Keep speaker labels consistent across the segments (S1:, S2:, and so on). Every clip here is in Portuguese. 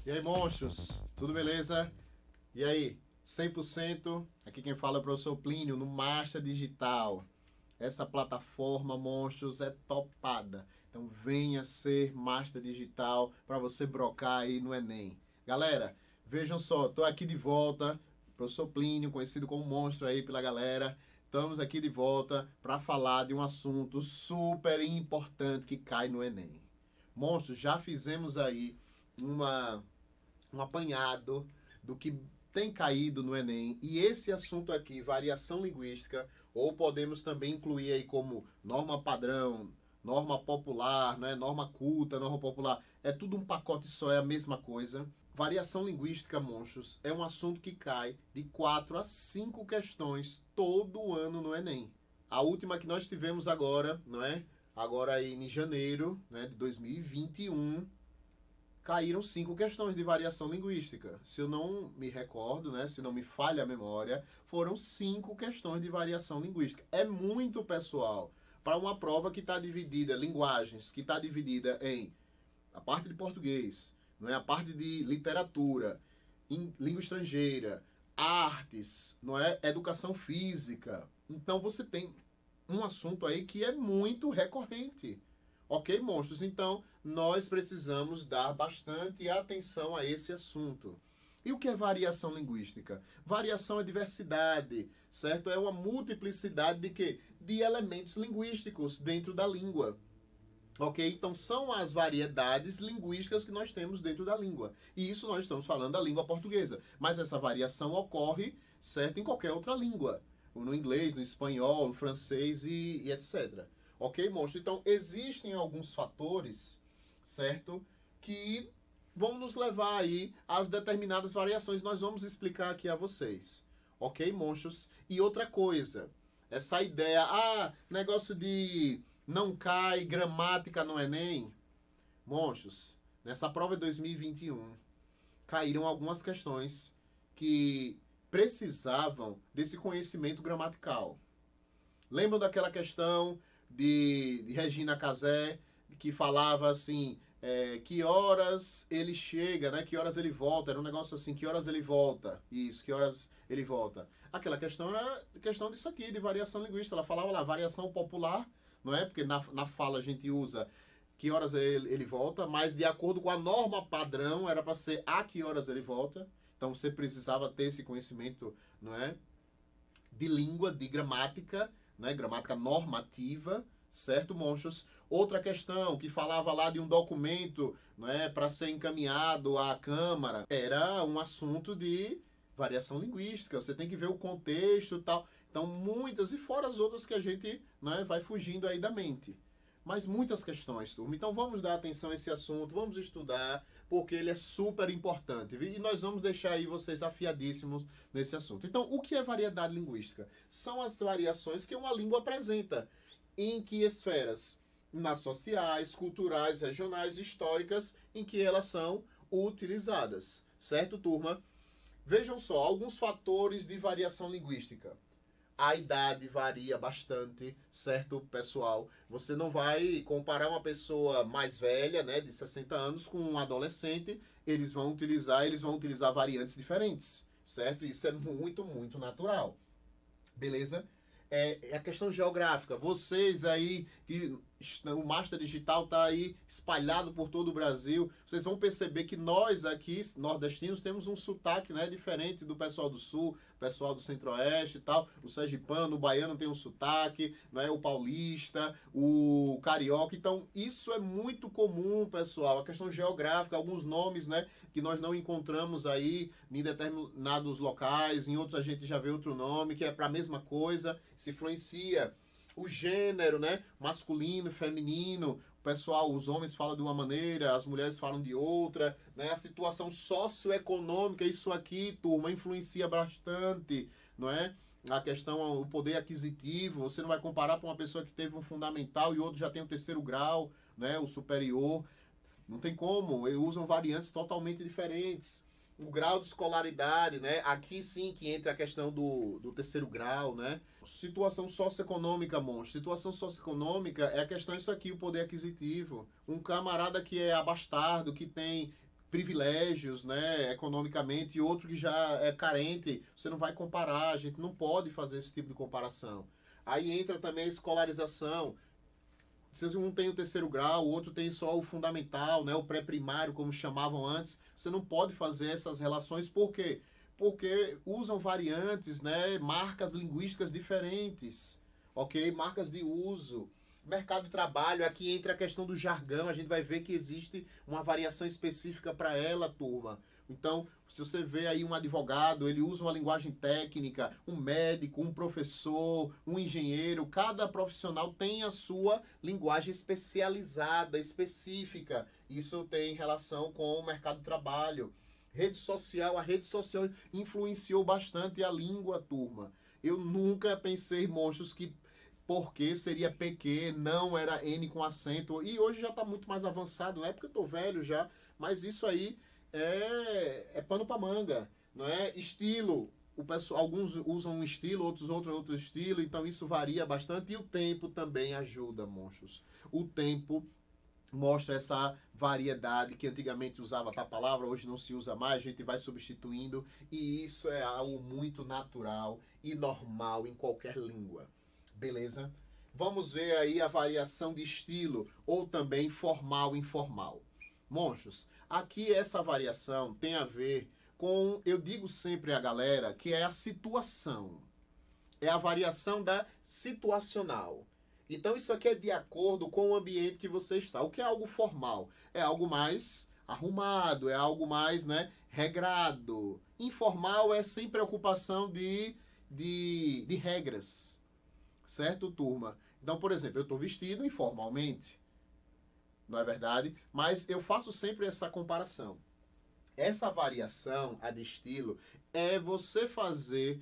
S1: E aí, monstros? Tudo beleza? E aí, 100%? Aqui quem fala é o professor Plínio, no Master Digital. Essa plataforma, monstros, é topada. Então venha ser Master Digital para você brocar aí no Enem. Galera, vejam só, tô aqui de volta. Professor Plínio, conhecido como Monstro aí pela galera. Estamos aqui de volta para falar de um assunto super importante que cai no Enem. Monstros, já fizemos aí um apanhado do que tem caído no Enem. E esse assunto aqui, variação linguística, ou podemos também incluir aí como norma padrão, norma popular, né? Norma culta, norma popular. É tudo um pacote só, é a mesma coisa. Variação linguística, monstros, é um assunto que cai de 4 a 5 questões todo ano no Enem. A última que nós tivemos agora, não é? Agora aí em janeiro, né, de 2021, caíram 5 questões de variação linguística. Se eu não me recordo, né, se não me falha a memória, foram 5 questões de variação linguística. É muito, pessoal, para uma prova que está dividida, linguagens, que está dividida em a parte de português, não é? A parte de literatura, língua estrangeira, artes, não é? Educação física. Então você tem um assunto aí que é muito recorrente. Ok, monstros? Então, nós precisamos dar bastante atenção a esse assunto. E o que é variação linguística? Variação é diversidade, certo? É uma multiplicidade de quê? De elementos linguísticos dentro da língua. Ok? Então, são as variedades linguísticas que nós temos dentro da língua. E isso nós estamos falando da língua portuguesa. Mas essa variação ocorre, certo, em qualquer outra língua. No inglês, no espanhol, no francês e etc. Ok, monstro? Então, existem alguns fatores, certo, que vão nos levar aí às determinadas variações. Nós vamos explicar aqui a vocês. Ok, monstros? E outra coisa, essa ideia, negócio de não cai gramática no Enem. Monstros, nessa prova de 2021, caíram algumas questões que precisavam desse conhecimento gramatical. Lembram daquela questão de Regina Casé, que falava assim, que horas ele chega, né? Que horas ele volta, era um negócio assim, que horas ele volta, isso, que horas ele volta. Aquela questão era questão disso aqui, de variação linguística, ela falava lá, variação popular, não é? Porque na fala a gente usa que horas ele volta, mas de acordo com a norma padrão, era para ser a que horas ele volta, então você precisava ter esse conhecimento, não é? De língua, de gramática, né? Gramática normativa, certo, monstros? Outra questão que falava lá de um documento, né, para ser encaminhado à Câmara, era um assunto de variação linguística. Você tem que ver o contexto e tal. Então, muitas, e fora as outras que a gente, né, vai fugindo aí da mente. Mas muitas questões, turma. Então vamos dar atenção a esse assunto, vamos estudar, porque ele é super importante. E nós vamos deixar aí vocês afiadíssimos nesse assunto. Então, o que é variedade linguística? São as variações que uma língua apresenta. Em que esferas? Nas sociais, culturais, regionais, históricas, em que elas são utilizadas. Certo, turma? Vejam só, alguns fatores de variação linguística. A idade varia bastante, certo, pessoal? Você não vai comparar uma pessoa mais velha, né, de 60 anos, com um adolescente. Eles vão utilizar variantes diferentes, certo? Isso é muito, muito natural. Beleza? É a questão geográfica. Vocês aí, que o Master Digital está aí espalhado por todo o Brasil, vocês vão perceber que nós aqui, nordestinos, temos um sotaque, né, diferente do pessoal do Sul, pessoal do Centro-Oeste e tal. O sergipano, o baiano tem um sotaque, né, o paulista, o carioca. Então, isso é muito comum, pessoal. A questão geográfica, alguns nomes, né, que nós não encontramos aí em determinados locais, em outros a gente já vê outro nome, que é para a mesma coisa, se influencia. O gênero, né, masculino, feminino, o pessoal, os homens falam de uma maneira, as mulheres falam de outra, né, a situação socioeconômica, isso aqui, turma, influencia bastante, não é? A questão, o poder aquisitivo, você não vai comparar com uma pessoa que teve um fundamental e outro já tem o terceiro grau, né, o superior. Não tem como, eles usam variantes totalmente diferentes. O grau de escolaridade, né? Aqui sim que entra a questão do terceiro grau, né? Situação socioeconômica, monstro. Situação socioeconômica é a questão isso aqui, o poder aquisitivo. Um camarada que é abastardo, que tem privilégios, né, economicamente, e outro que já é carente. Você não vai comparar, a gente não pode fazer esse tipo de comparação. Aí entra também a escolarização. Se um tem o terceiro grau, o outro tem só o fundamental, né, o pré-primário, como chamavam antes, você não pode fazer essas relações. Por quê? Porque usam variantes, né, marcas linguísticas diferentes, ok? Marcas de uso. Mercado de trabalho, aqui entra a questão do jargão, a gente vai ver que existe uma variação específica para ela, turma. Então, se você vê aí um advogado, ele usa uma linguagem técnica, um médico, um professor, um engenheiro, cada profissional tem a sua linguagem especializada, específica. Isso tem relação com o mercado de trabalho. Rede social, a rede social influenciou bastante a língua, turma. Eu nunca pensei, monstros, que porque seria PQ, não era N com acento. E hoje já está muito mais avançado, não é porque eu estou velho já, mas isso aí é pano para manga, não é? Estilo, o pessoal, alguns usam um estilo, outro estilo, então isso varia bastante. E o tempo também ajuda, monstros. O tempo mostra essa variedade que antigamente usava a palavra, hoje não se usa mais, a gente vai substituindo, e isso é algo muito natural e normal em qualquer língua. Beleza? Vamos ver aí a variação de estilo, ou também formal e informal. Monstros, aqui essa variação tem a ver com, eu digo sempre à galera, que é a situação. É a variação da situacional. Então isso aqui é de acordo com o ambiente que você está. O que é algo formal? É algo mais arrumado, é algo mais, né, regrado. Informal é sem preocupação de regras. Certo, turma? Então, por exemplo, eu estou vestido informalmente, não é verdade? Mas eu faço sempre essa comparação. Essa variação, a de estilo, é você fazer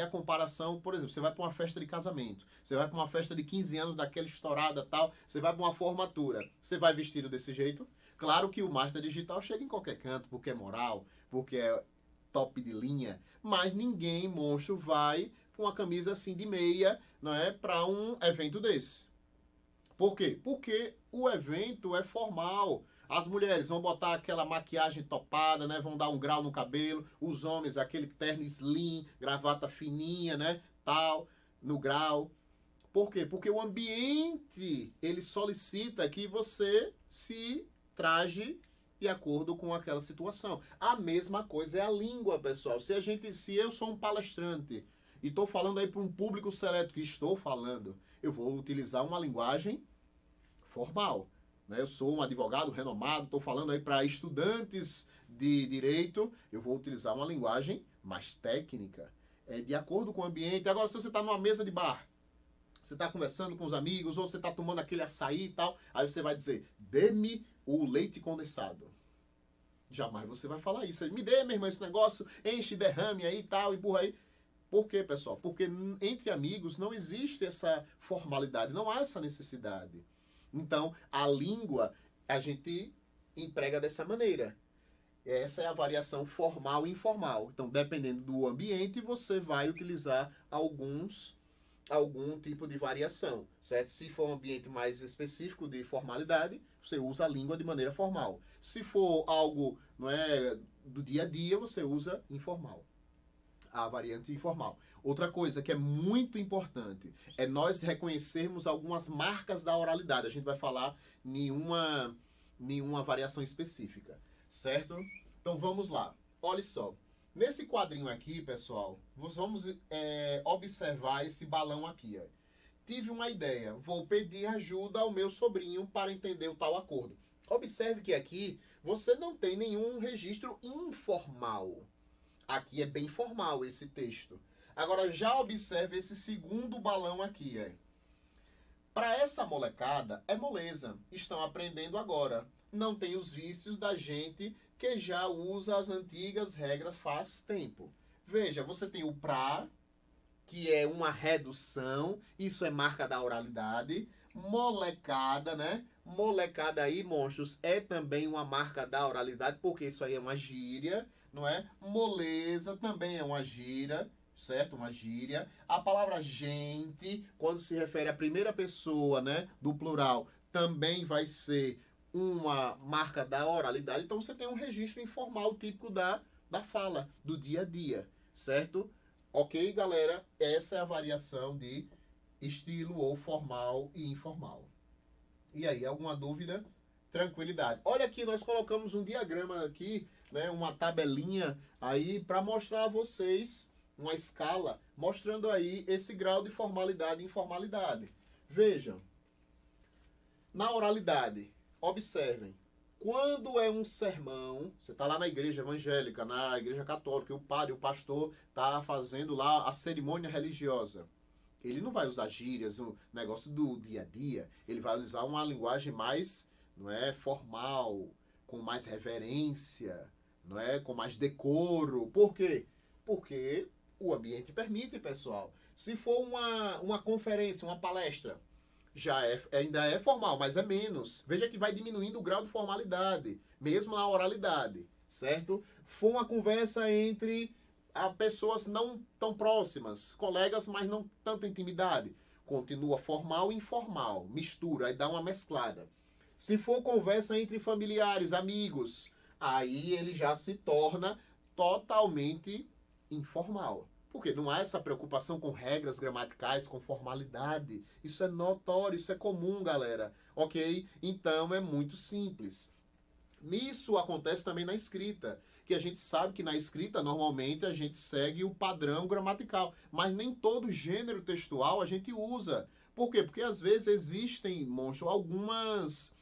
S1: a comparação. Por exemplo, você vai para uma festa de casamento, você vai para uma festa de 15 anos daquela estourada tal, você vai para uma formatura, você vai vestido desse jeito? Claro que o Master Digital chega em qualquer canto, porque é moral, porque é top de linha, mas ninguém, monstro, vai com uma camisa assim de meia, não é, para um evento desse. Por quê? Porque o evento é formal. As mulheres vão botar aquela maquiagem topada, né? Vão dar um grau no cabelo. Os homens, aquele terno slim, gravata fininha, né? Tal, no grau. Por quê? Porque o ambiente, ele solicita que você se traje de acordo com aquela situação. A mesma coisa é a língua, pessoal. Se eu sou um palestrante e estou falando aí para um público seleto que estou falando, eu vou utilizar uma linguagem formal. Né? Eu sou um advogado renomado, estou falando aí para estudantes de direito, eu vou utilizar uma linguagem mais técnica, de acordo com o ambiente. Agora, se você está numa mesa de bar, você está conversando com os amigos, ou você está tomando aquele açaí e tal, aí você vai dizer, dê-me o leite condensado. Jamais você vai falar isso. Me dê, meu irmão, esse negócio, enche, derrame aí e tal, empurra aí. Por quê, pessoal? Porque entre amigos não existe essa formalidade, não há essa necessidade. Então, a língua, a gente emprega dessa maneira. Essa é a variação formal e informal. Então, dependendo do ambiente, você vai utilizar algum tipo de variação, certo? Se for um ambiente mais específico de formalidade, você usa a língua de maneira formal. Se for algo, não é, do dia a dia, você usa informal. A variante informal. Outra coisa que é muito importante é nós reconhecermos algumas marcas da oralidade. A gente vai falar nenhuma variação específica, certo? Então vamos lá. Olha só. Nesse quadrinho aqui, pessoal, vamos observar esse balão aqui. Ó. Tive uma ideia. Vou pedir ajuda ao meu sobrinho para entender o tal acordo. Observe que aqui você não tem nenhum registro informal. Aqui é bem formal esse texto. Agora já observe esse segundo balão aqui. Para essa molecada é moleza. Estão aprendendo agora. Não tem os vícios da gente que já usa as antigas regras faz tempo. Veja, você tem o pra, que é uma redução. Isso é marca da oralidade. Molecada, né? Molecada aí, monstros, é também uma marca da oralidade, porque isso aí é uma gíria. Não é? Moleza também é uma gíria, certo? Uma gíria. A palavra gente, quando se refere à primeira pessoa, né, do plural, também vai ser uma marca da oralidade, então você tem um registro informal típico da fala, do dia a dia, certo? Ok, galera? Essa é a variação de estilo ou formal e informal. E aí, alguma dúvida? Tranquilidade. Olha aqui, nós colocamos um diagrama aqui, né, uma tabelinha aí para mostrar a vocês uma escala mostrando aí esse grau de formalidade e informalidade. Vejam, na oralidade, observem, quando é um sermão, você está lá na igreja evangélica, na igreja católica, e o padre, o pastor está fazendo lá a cerimônia religiosa. Ele não vai usar gírias, um negócio do dia a dia, ele vai usar uma linguagem mais, não é, formal, com mais reverência, não é, com mais decoro. Por quê? Porque o ambiente permite, pessoal. Se for uma conferência, uma palestra, ainda é formal, mas é menos. Veja que vai diminuindo o grau de formalidade, mesmo na oralidade, certo? For uma conversa entre pessoas não tão próximas, colegas, mas não tanta intimidade. Continua formal e informal, mistura, aí dá uma mesclada. Se for conversa entre familiares, amigos, aí ele já se torna totalmente informal. Porque não há essa preocupação com regras gramaticais, com formalidade. Isso é notório, isso é comum, galera. Ok? Então é muito simples. Isso acontece também na escrita, que a gente sabe que na escrita normalmente a gente segue o padrão gramatical, mas nem todo gênero textual a gente usa. Por quê? Porque às vezes existem, monstro, algumas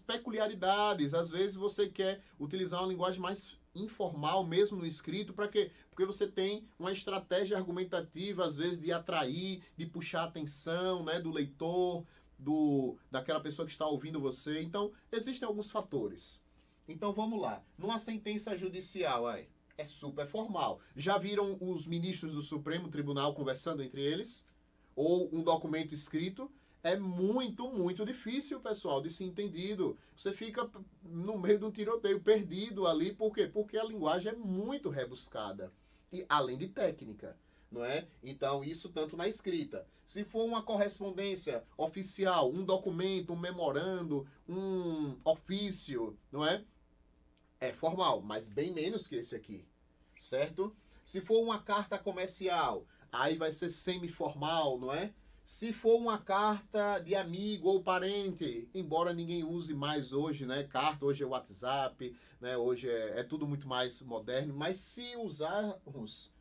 S1: peculiaridades. Às vezes você quer utilizar uma linguagem mais informal mesmo no escrito, para quê? Porque você tem uma estratégia argumentativa, às vezes, de atrair, de puxar a atenção, né, do leitor, daquela pessoa que está ouvindo você. Então, existem alguns fatores. Então, vamos lá. Numa sentença judicial, é super formal. Já viram os ministros do Supremo Tribunal conversando entre eles? Ou um documento escrito? É muito, muito difícil, pessoal, de ser entendido. Você fica no meio de um tiroteio, perdido ali. Por quê? Porque a linguagem é muito rebuscada. E além de técnica, não é? Então, isso tanto na escrita. Se for uma correspondência oficial, um documento, um memorando, um ofício, não é? É formal, mas bem menos que esse aqui, certo? Se for uma carta comercial, aí vai ser semi-formal, não é? Se for uma carta de amigo ou parente, embora ninguém use mais hoje, né? Carta, hoje é WhatsApp, né? Hoje é tudo muito mais moderno, mas se usarmos,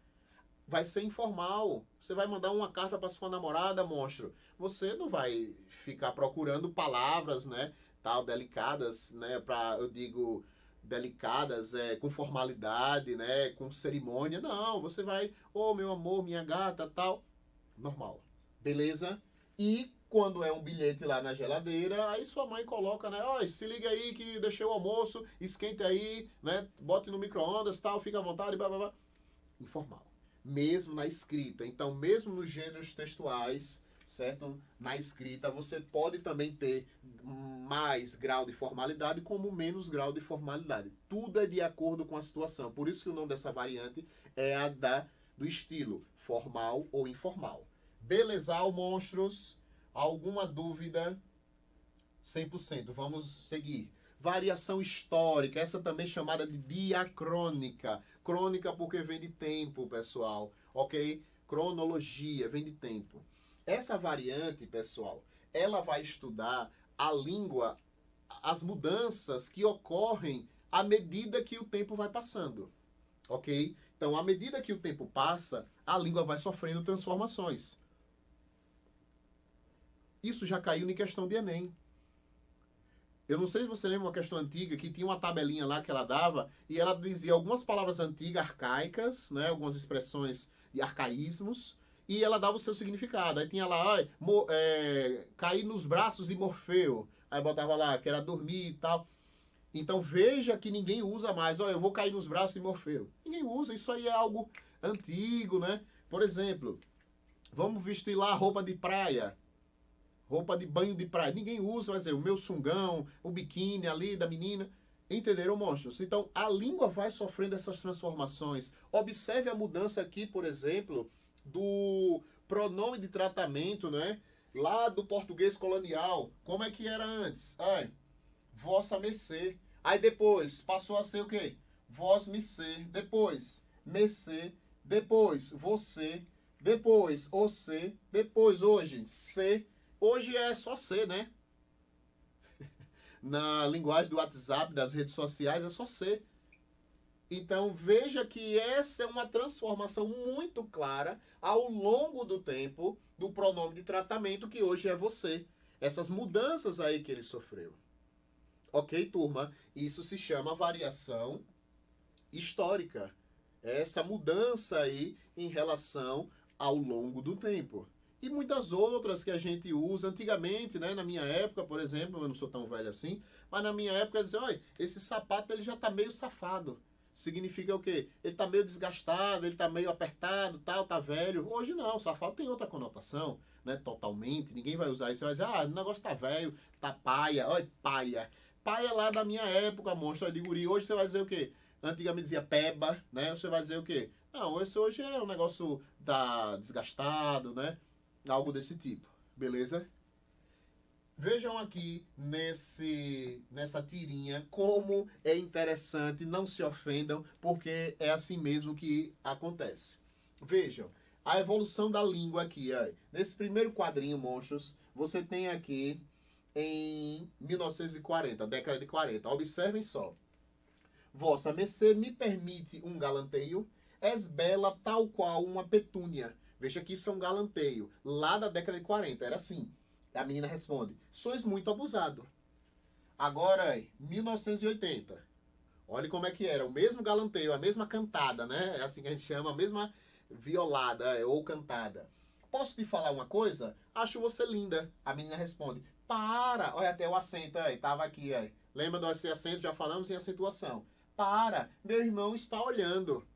S1: vai ser informal. Você vai mandar uma carta para sua namorada, monstro. Você não vai ficar procurando palavras, né? Tal, delicadas, né? Eu digo, delicadas, com formalidade, né? Com cerimônia. Não, você vai, ô meu amor, minha gata, tal. Normal. Beleza? E quando é um bilhete lá na geladeira, aí sua mãe coloca, né? Ó, se liga aí que deixei o almoço, esquente aí, né? Bote no micro-ondas, tal, fica à vontade, blá, blá, blá. Informal. Mesmo na escrita. Então, mesmo nos gêneros textuais, certo? Na escrita, você pode também ter mais grau de formalidade como menos grau de formalidade. Tudo é de acordo com a situação. Por isso que o nome dessa variante é a do estilo, formal ou informal. Belezal, monstros? Alguma dúvida? 100%. Vamos seguir. Variação histórica, essa também chamada de diacrônica. Crônica porque vem de tempo, pessoal. Ok? Cronologia, vem de tempo. Essa variante, pessoal, ela vai estudar a língua, as mudanças que ocorrem à medida que o tempo vai passando. Ok? Então, à medida que o tempo passa, a língua vai sofrendo transformações. Isso já caiu em questão de Enem. Eu não sei se você lembra uma questão antiga que tinha uma tabelinha lá que ela dava e ela dizia algumas palavras antigas, arcaicas, né, algumas expressões de arcaísmos, e ela dava o seu significado. Aí tinha lá, cair nos braços de Morfeu. Aí botava lá que era dormir e tal. Então veja que ninguém usa mais. Eu vou cair nos braços de Morfeu. Ninguém usa, isso aí é algo antigo, né? Por exemplo, vamos vestir lá roupa de praia. Roupa de banho de praia. Ninguém usa, vai dizer, o meu sungão, o biquíni ali da menina. Entenderam, monstros? Então, a língua vai sofrendo essas transformações. Observe a mudança aqui, por exemplo, do pronome de tratamento, né? Lá do português colonial. Como é que era antes? vossa mercê. Aí depois passou a ser o quê? Vós me ser. Depois, mercê. Depois, você. Depois, você. Depois, hoje, ser. Hoje é só ser, né? Na linguagem do WhatsApp, das redes sociais, é só ser. Então, veja que essa é uma transformação muito clara ao longo do tempo do pronome de tratamento, que hoje é você. Essas mudanças aí que ele sofreu. Ok, turma? Isso se chama variação histórica. Essa mudança aí em relação ao longo do tempo. E muitas outras que a gente usa antigamente, né? Na minha época, por exemplo, eu não sou tão velho assim, mas na minha época dizer, olha, esse sapato ele já está meio safado. Significa o quê? Ele está meio desgastado, ele está meio apertado, tal, tá velho. Hoje não, safado tem outra conotação, né? Totalmente. Ninguém vai usar isso. Você vai dizer, ah, o negócio tá velho, tá paia. Olha, paia. Paia lá da minha época, monstro de guri. Hoje você vai dizer o quê? Antigamente dizia peba, né? Você vai dizer o quê? Não, hoje é um negócio da desgastado, né? Algo desse tipo. Beleza? Vejam aqui nessa tirinha como é interessante, não se ofendam, porque é assim mesmo que acontece. Vejam, a evolução da língua aqui. Ó. Nesse primeiro quadrinho, monstros, você tem aqui em 1940, década de 40. Observem só. Vossa mercê me permite um galanteio, és bela tal qual uma petúnia. Veja que isso é um galanteio. Lá da década de 40, era assim. A menina responde, sois muito abusado. Agora, 1980. Olha como é que era. O mesmo galanteio, a mesma cantada, né? É assim que a gente chama, a mesma violada ou cantada. Posso te falar uma coisa? Acho você linda. A menina responde, para. Olha até o acento aí, tava aqui. Aí. Lembra desse acento? Já falamos em acentuação. Para, meu irmão está olhando.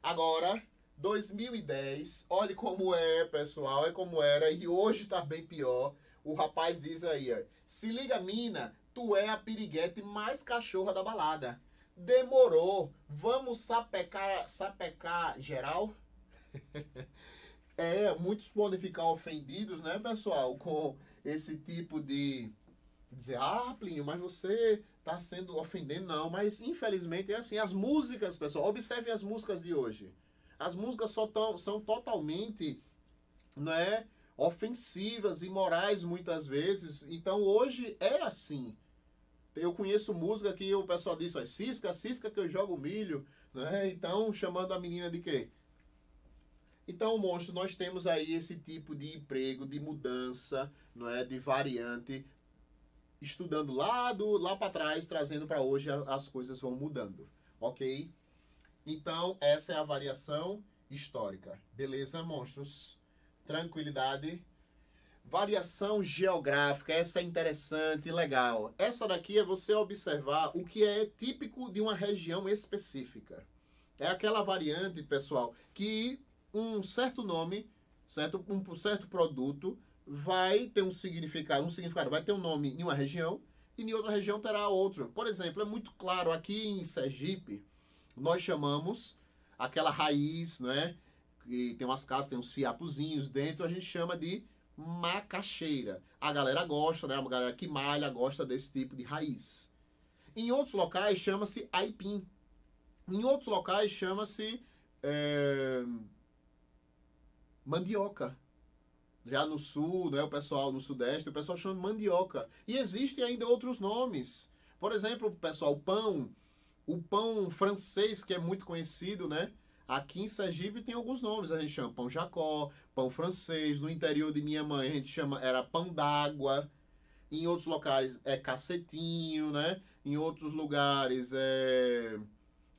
S1: Agora... 2010, olha como é, pessoal, é como era, e hoje tá bem pior. O rapaz diz aí, ó, se liga mina, tu é a piriguete mais cachorra da balada. Demorou, vamos sapecar geral? Muitos podem ficar ofendidos, né, pessoal, com esse tipo de dizer, ah, Plínio, mas você tá sendo ofendendo, não, mas infelizmente é assim, as músicas, pessoal, observe as músicas de hoje. As músicas são totalmente, né, ofensivas, imorais muitas vezes. Então hoje é assim. Eu conheço música que o pessoal diz, cisca, cisca que eu jogo milho. Né? Então, chamando a menina de quê? Então, monstro, nós temos aí esse tipo de emprego, de mudança, não é, de variante, estudando lá para trás, trazendo para hoje, as coisas vão mudando. Ok? Então, essa é a variação histórica. Beleza, monstros? Tranquilidade. Variação geográfica, essa é interessante e legal. Essa daqui é você observar o que é típico de uma região específica. É aquela variante, pessoal, que um certo nome, um certo produto vai ter um significado, vai ter um nome em uma região e em outra região terá outro. Por exemplo, é muito claro aqui em Sergipe, nós chamamos aquela raiz, né? Que tem umas casas, tem uns fiapozinhos dentro, a gente chama de macaxeira. A galera gosta, né? A galera que malha gosta desse tipo de raiz. Em outros locais chama-se aipim. Em outros locais chama-se mandioca. Já no sul, né? O pessoal no sudeste, o pessoal chama de mandioca. E existem ainda outros nomes. Por exemplo, pessoal, pão. O pão francês, que é muito conhecido, né? Aqui em Sergipe tem alguns nomes. A gente chama pão Jacó, pão francês. No interior de minha mãe a gente era pão d'água. Em outros locais é cacetinho, né? Em outros lugares é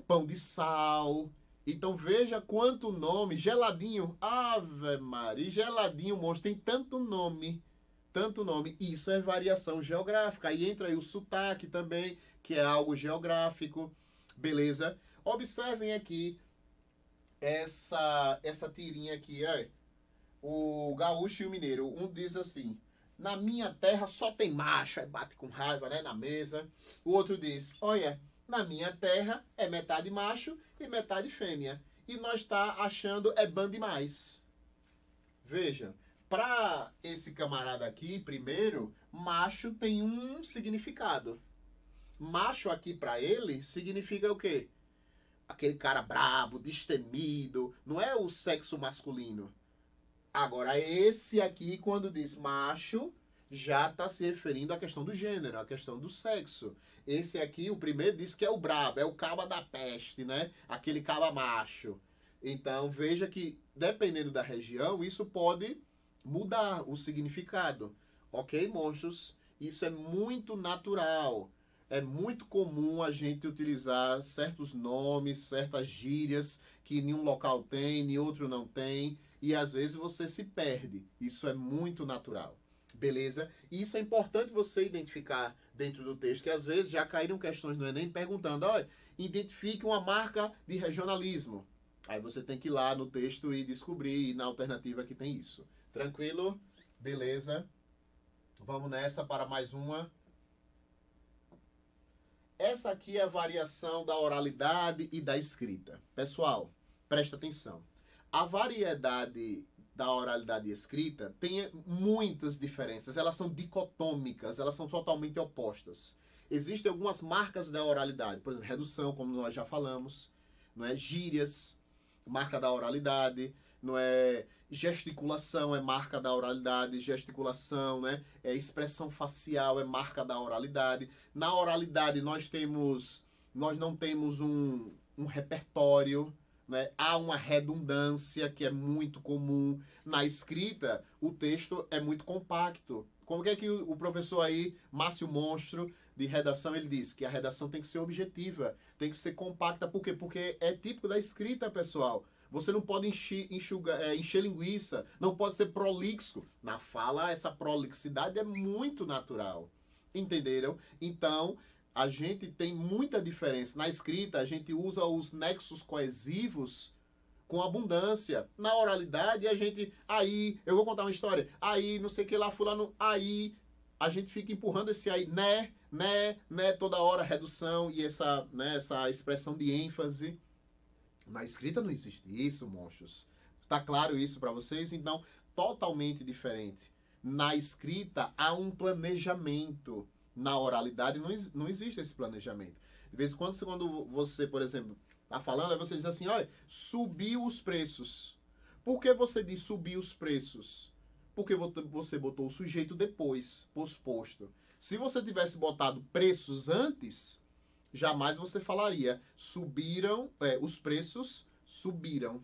S1: pão de sal. Então veja quanto nome. Geladinho. Ave Maria. Geladinho, monstro. Tem tanto nome. Tanto nome. Isso é variação geográfica. Aí entra aí o sotaque também, que é algo geográfico. Beleza? Observem aqui essa tirinha aqui, o gaúcho e o mineiro. Um diz assim, na minha terra só tem macho, aí bate com raiva, né, na mesa. O outro diz, olha, na minha terra é metade macho e metade fêmea. E nós tá achando é bom demais. Veja, Para esse camarada aqui, primeiro, macho tem um significado. Macho aqui para ele significa o quê? Aquele cara brabo, destemido, não é o sexo masculino. Agora, esse aqui, quando diz macho, já está se referindo à questão do gênero, à questão do sexo. Esse aqui, o primeiro, diz que é o brabo, é o caba da peste, né? Aquele caba macho. Então, veja que, dependendo da região, isso pode mudar o significado. Ok, monstros? Isso é muito natural. É muito comum a gente utilizar certos nomes, certas gírias que em um local tem, em outro não tem, e às vezes você se perde. Isso é muito natural. Beleza? E isso é importante você identificar dentro do texto, que às vezes já caíram questões no Enem perguntando, olha, identifique uma marca de regionalismo. Aí você tem que ir lá no texto e descobrir na alternativa que tem isso. Tranquilo? Beleza? Vamos nessa para mais uma. Essa aqui é a variação da oralidade e da escrita. Pessoal, presta atenção. A variedade da oralidade e escrita tem muitas diferenças. Elas são dicotômicas, elas são totalmente opostas. Existem algumas marcas da oralidade, por exemplo, redução, como nós já falamos, não é? Gírias, marca da oralidade, não é? Gesticulação é marca da oralidade, gesticulação, né? Expressão facial é marca da oralidade. Na oralidade nós não temos um repertório, né? Há uma redundância que é muito comum. Na escrita, o texto é muito compacto. Como é que o professor aí, Márcio Monstro, de redação, ele diz que a redação tem que ser objetiva, tem que ser compacta. Por quê? Porque é típico da escrita, pessoal. Você não pode encher linguiça, não pode ser prolixo. Na fala, essa prolixidade é muito natural. Entenderam? Então, a gente tem muita diferença. Na escrita, a gente usa os nexos coesivos com abundância. Na oralidade, a gente... Aí, eu vou contar uma história. Aí, não sei o que lá, fulano... Aí, a gente fica empurrando esse aí, né, toda hora, redução e essa expressão de ênfase. Na escrita não existe isso, monstros. Tá claro isso para vocês? Então, totalmente diferente. Na escrita, há um planejamento. Na oralidade, não existe esse planejamento. De vez em quando você, por exemplo, tá falando, aí você diz assim, olha, subiu os preços. Por que você diz subir os preços? Porque você botou o sujeito depois, posposto. Se você tivesse botado preços antes... Jamais você falaria, os preços subiram.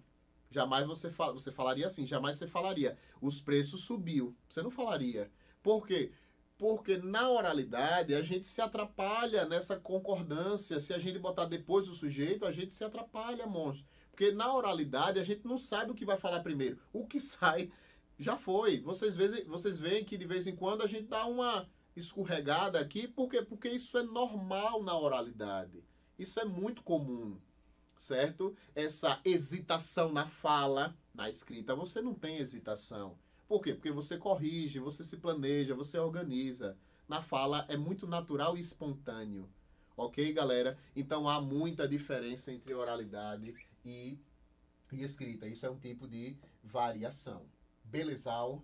S1: Jamais você falaria assim, jamais você falaria, os preços subiu. Você não falaria. Por quê? Porque na oralidade a gente se atrapalha nessa concordância. Se a gente botar depois o sujeito, a gente se atrapalha, monstro. Porque na oralidade a gente não sabe o que vai falar primeiro. O que sai já foi. Vocês veem que de vez em quando a gente dá uma escorregada aqui, porque isso é normal na oralidade. Isso é muito comum, certo? Essa hesitação na fala, na escrita, você não tem hesitação. Por quê? Porque você corrige, você se planeja, você organiza. Na fala é muito natural e espontâneo. Ok, galera? Então há muita diferença entre oralidade e escrita. Isso é um tipo de variação. Belezal?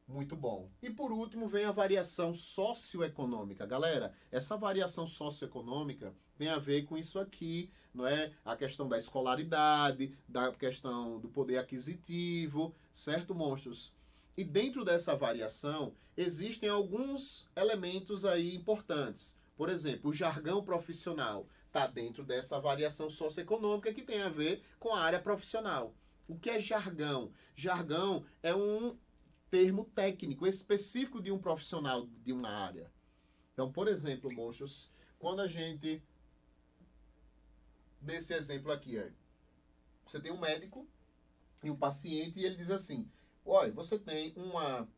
S1: Muito bom. E por último vem a variação socioeconômica. Galera, essa variação socioeconômica tem a ver com isso aqui, não é? A questão da escolaridade, da questão do poder aquisitivo, certo, monstros? E dentro dessa variação, existem alguns elementos aí importantes. Por exemplo, o jargão profissional está dentro dessa variação socioeconômica que tem a ver com a área profissional. O que é jargão? Jargão é um termo técnico específico de um profissional de uma área. Então, por exemplo, monstros, quando a gente... Nesse exemplo aqui, ó, você tem um médico e um paciente e ele diz assim, olha, você tem uma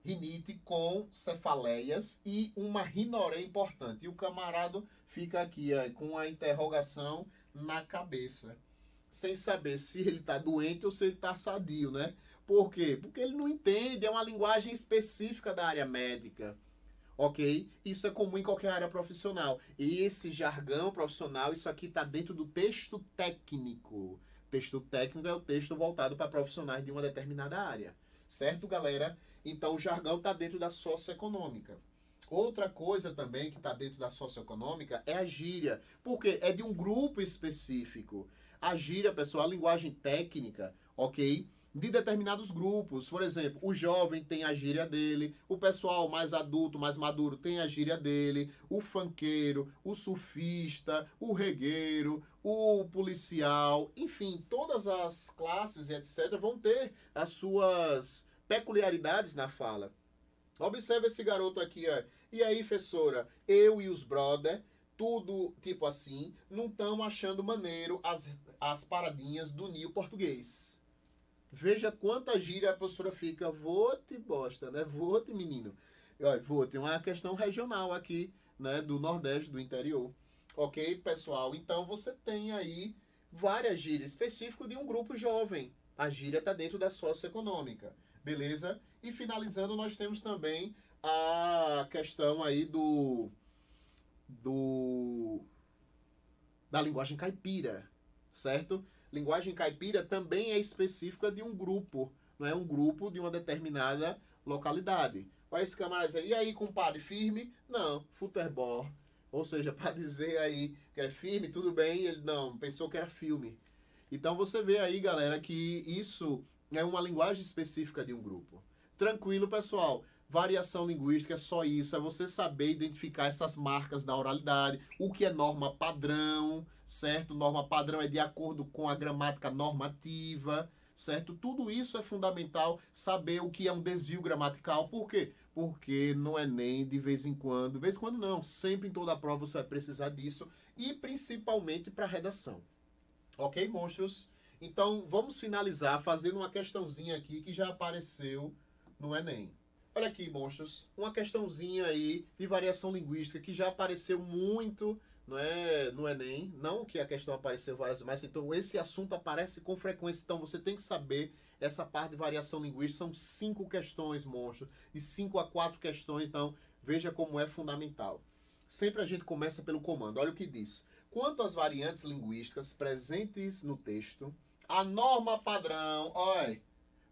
S1: rinite com cefaleias e uma rinoré importante. E o camarada fica aqui ó, com a interrogação na cabeça, sem saber se ele está doente ou se ele está sadio, né? Por quê? Porque ele não entende, é uma linguagem específica da área médica, ok? Isso é comum em qualquer área profissional. E esse jargão profissional, isso aqui está dentro do texto técnico. Texto técnico é o texto voltado para profissionais de uma determinada área, Certo, galera? Então, o jargão está dentro da socioeconômica. Outra coisa também que está dentro da socioeconômica é a gíria. Porque é de um grupo específico. A gíria, pessoal, a linguagem técnica, ok? De determinados grupos. Por exemplo, o jovem tem a gíria dele, o pessoal mais adulto, mais maduro tem a gíria dele, o funkeiro, o surfista, o regueiro, o policial, enfim, todas as classes e etc. vão ter as suas peculiaridades na fala. Observe esse garoto aqui, ó. E aí, professora, eu e os brother, tudo tipo assim, não estão achando maneiro as paradinhas do Nil português. Veja quanta gíria a professora fica. Vote bosta, né? Vote, menino. Olha, vote é uma questão regional aqui, né? Do Nordeste, do interior. Ok, pessoal? Então, você tem aí várias gírias específicas de um grupo jovem. A gíria está dentro da socioeconômica. Beleza? E finalizando, nós temos também a questão aí da linguagem caipira, certo? Linguagem caipira também é específica de um grupo, não é um grupo de uma determinada localidade. Olha esse camarada dizer, e aí, compadre, firme? Não, futebol. Ou seja, para dizer aí que é firme, tudo bem, ele não, pensou que era filme. Então você vê aí, galera, que isso é uma linguagem específica de um grupo. Tranquilo, pessoal. Variação linguística é só isso, é você saber identificar essas marcas da oralidade, o que é norma padrão, certo? Norma padrão é de acordo com a gramática normativa, certo? Tudo isso é fundamental, saber o que é um desvio gramatical. Por quê? Porque no Enem, de vez em quando não, sempre em toda a prova você vai precisar disso, e principalmente para redação. Ok, monstros? Então, vamos finalizar fazendo uma questãozinha aqui que já apareceu no Enem. Olha aqui, monstros, uma questãozinha aí de variação linguística que já apareceu muito, não é, no Enem. Não que a questão apareceu várias vezes, mas então esse assunto aparece com frequência. Então você tem que saber essa parte de variação linguística. São 5 questões, monstros, de 5 a 4 questões. Então veja como é fundamental. Sempre a gente começa pelo comando. Olha o que diz. Quanto às variantes linguísticas presentes no texto, a norma padrão, olha,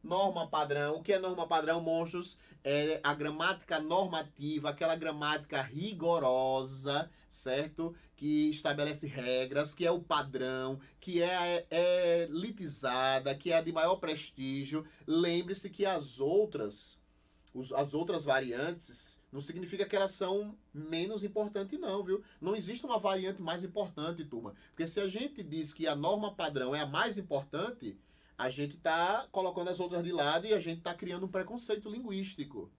S1: norma padrão. O que é norma padrão, monstros? É a gramática normativa, aquela gramática rigorosa, certo? Que estabelece regras, que é o padrão, que é elitizada, que é a de maior prestígio. Lembre-se que as outras variantes não significa que elas são menos importantes, não, viu? Não existe uma variante mais importante, turma. Porque se a gente diz que a norma padrão é a mais importante, a gente está colocando as outras de lado e a gente está criando um preconceito linguístico.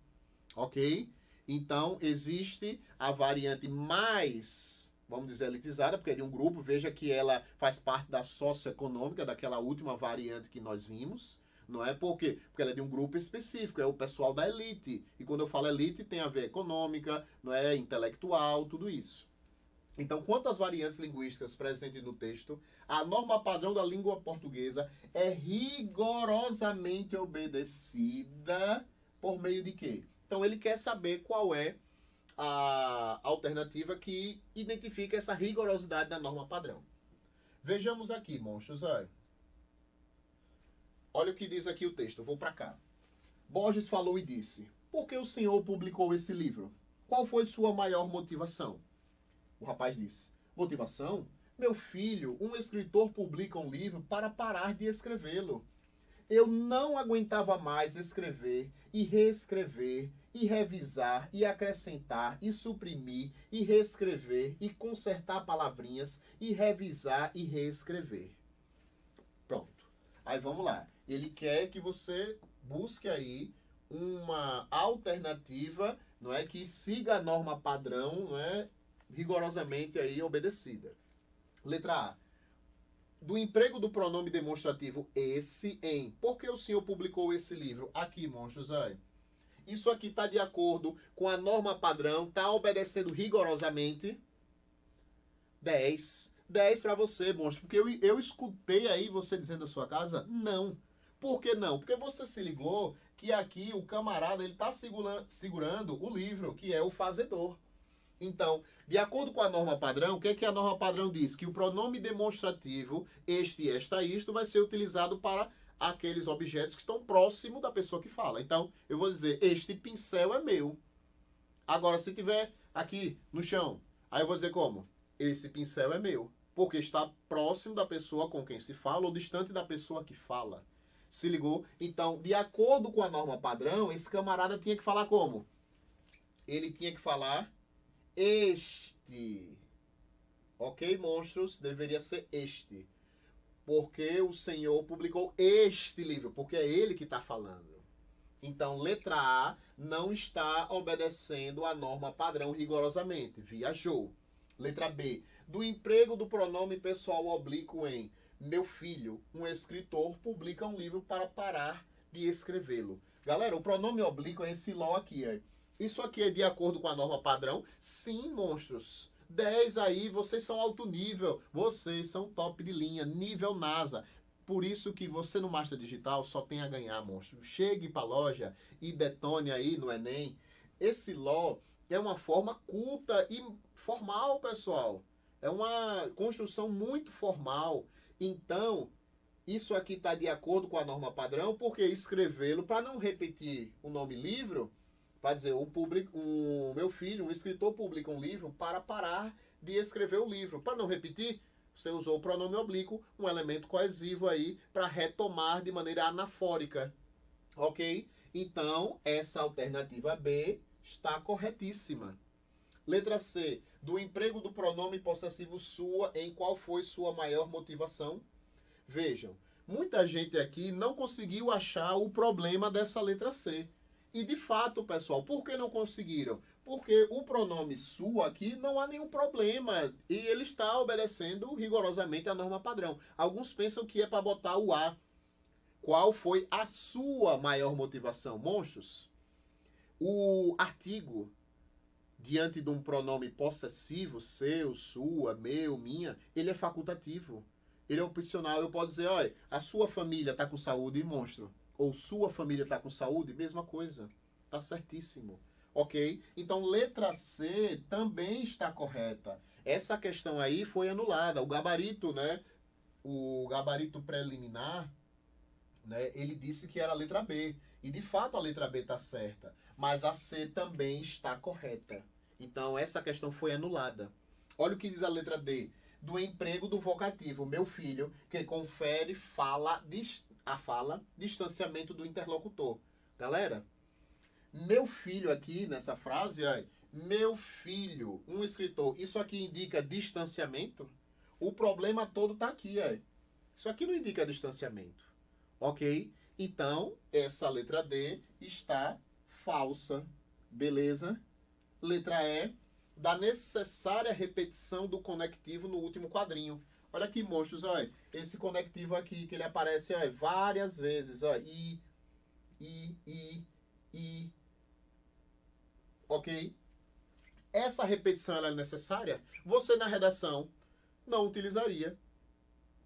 S1: Ok? Então, existe a variante mais, vamos dizer, elitizada, porque é de um grupo. Veja que ela faz parte da socioeconômica, daquela última variante que nós vimos. Não é? Por quê? Porque ela é de um grupo específico, é o pessoal da elite. E quando eu falo elite, tem a ver econômica, não é? Intelectual, tudo isso. Então, quanto às variantes linguísticas presentes no texto, a norma padrão da língua portuguesa é rigorosamente obedecida por meio de quê? Então, ele quer saber qual é a alternativa que identifica essa rigorosidade da norma padrão. Vejamos aqui, monstros, olha. Olha o que diz aqui o texto, eu vou para cá. Borges falou e disse, por que o senhor publicou esse livro? Qual foi sua maior motivação? O rapaz disse, motivação? Meu filho, um escritor publica um livro para parar de escrevê-lo. Eu não aguentava mais escrever e reescrever e revisar e acrescentar e suprimir e reescrever e consertar palavrinhas e revisar e reescrever. Pronto. Aí vamos lá. Ele quer que você busque aí uma alternativa, não é, que siga a norma padrão, não é, rigorosamente aí obedecida. Letra A. Do emprego do pronome demonstrativo esse em. Por que o senhor publicou esse livro? Aqui, monstros, olha. Isso aqui está de acordo com a norma padrão, está obedecendo rigorosamente. 10. 10 para você, monstro. Porque eu escutei aí você dizendo da sua casa, não. Por que não? Porque você se ligou que aqui o camarada ele está segurando o livro, que é o fazedor. Então, de acordo com a norma padrão, o que é que a norma padrão diz? Que o pronome demonstrativo, este, esta, isto, vai ser utilizado para aqueles objetos que estão próximos da pessoa que fala. Então, eu vou dizer, este pincel é meu. Agora, se tiver aqui no chão, aí eu vou dizer como? Esse pincel é meu. Porque está próximo da pessoa com quem se fala ou distante da pessoa que fala. Se ligou? Então, de acordo com a norma padrão, esse camarada tinha que falar como? Ele tinha que falar este. Ok, monstros? Deveria ser este. Porque o Senhor publicou este livro. Porque é ele que está falando. Então, letra A não está obedecendo a norma padrão rigorosamente. Viajou. Letra B. Do emprego do pronome pessoal oblíquo em meu filho, um escritor publica um livro para parar de escrevê-lo. Galera, o pronome oblíquo é esse lo aqui. Isso aqui é de acordo com a norma padrão? Sim, monstros. 10 aí, vocês são alto nível. Vocês são top de linha, nível NASA. Por isso que você no Master Digital só tem a ganhar, monstro. Chegue para a loja e detone aí no Enem. Esse LO é uma forma culta e formal, pessoal. É uma construção muito formal. Então, isso aqui está de acordo com a norma padrão, porque escrevê-lo, para não repetir o nome livro, para dizer, meu filho, um escritor publica um livro para parar de escrever o livro. Para não repetir, você usou o pronome oblíquo, um elemento coesivo aí, para retomar de maneira anafórica. Ok? Então, essa alternativa B está corretíssima. Letra C. Do emprego do pronome possessivo sua, em qual foi sua maior motivação? Vejam, muita gente aqui não conseguiu achar o problema dessa letra C. E de fato, pessoal, por que não conseguiram? Porque o pronome sua aqui não há nenhum problema e ele está obedecendo rigorosamente a norma padrão. Alguns pensam que é para botar o A. Qual foi a sua maior motivação, monstros? O artigo diante de um pronome possessivo, seu, sua, meu, minha, ele é facultativo. Ele é opcional. Eu posso dizer, olha, a sua família está com saúde, monstro. Ou sua família está com saúde, mesma coisa. Está certíssimo. Ok? Então, letra C também está correta. Essa questão aí foi anulada. O gabarito, né? O gabarito preliminar, né? Ele disse que era a letra B. E, de fato, a letra B está certa. Mas a C também está correta. Então, essa questão foi anulada. Olha o que diz a letra D. Do emprego do vocativo, meu filho, que confere a fala, distanciamento do interlocutor. Galera, meu filho aqui, nessa frase, ó, meu filho, um escritor, isso aqui indica distanciamento? O problema todo está aqui, ó. Isso aqui não indica distanciamento. Ok? Então, essa letra D está falsa. Beleza? Letra E, da necessária repetição do conectivo no último quadrinho. Olha aqui, monstros, ó, esse conectivo aqui, que ele aparece ó, várias vezes. Ó, I. Ok? Essa repetição ela é necessária? Você, na redação, não utilizaria.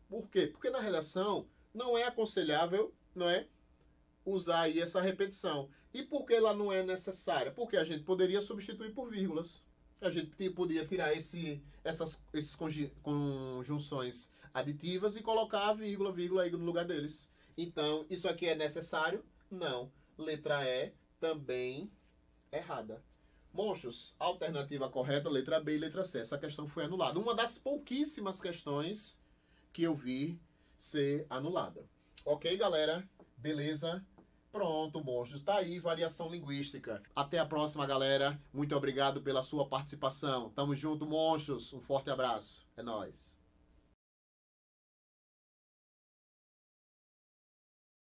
S1: Por quê? Porque na redação não é aconselhável, não é, usar aí essa repetição. E por que ela não é necessária? Porque a gente poderia substituir por vírgulas. A gente podia tirar essas conjunções aditivas e colocar a vírgula aí no lugar deles. Então, isso aqui é necessário? Não. Letra E também errada. Monstros, alternativa correta, letra B e letra C. Essa questão foi anulada. Uma das pouquíssimas questões que eu vi ser anulada. Ok, galera? Beleza? Pronto, monstros. Tá aí, variação linguística. Até a próxima, galera. Muito obrigado pela sua participação. Tamo junto, monstros. Um forte abraço. É nóis.